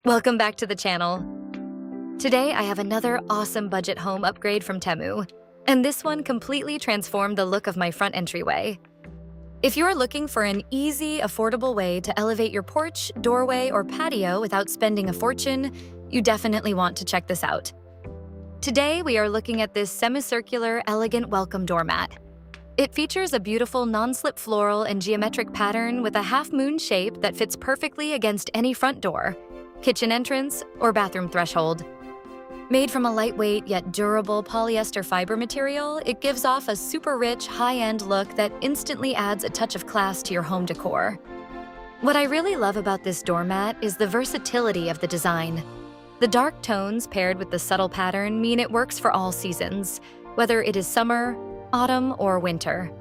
Welcome back to the channel. Today I have another awesome budget home upgrade from Temu, and this one completely transformed the look of my front entryway. If you're looking for an easy, affordable way to elevate your porch, doorway, or patio without spending a fortune, you definitely want to check this out. Today we are looking at this Semicircular Elegant Welcome Doormat. It features a beautiful non-slip floral and geometric pattern with a half-moon shape that fits perfectly against any front door, kitchen entrance, or bathroom threshold. Made from a lightweight yet durable polyester fiber material, it gives off a super rich, high-end look that instantly adds a touch of class to your home decor. What I really love about this doormat is the versatility of the design. The dark tones paired with the subtle pattern mean it works for all seasons, whether it is summer, autumn, or winter.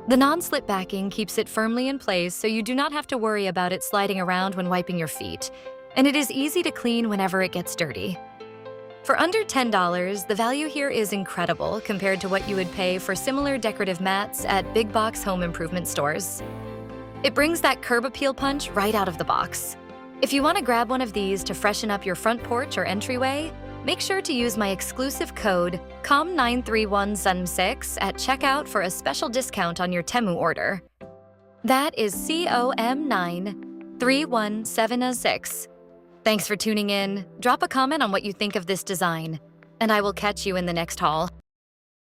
The non-slip backing keeps it firmly in place so you do not have to worry about it sliding around when wiping your feet, and it is easy to clean whenever it gets dirty. For under $10, the value here is incredible compared to what you would pay for similar decorative mats at big box home improvement stores. It brings that curb appeal punch right out of the box. If you want to grab one of these to freshen up your front porch or entryway, make sure to use my exclusive code COM931SUN6 at checkout for a special discount on your Temu order. That is COM93176. Thanks for tuning in. Drop a comment on what you think of this design, and I will catch you in the next haul.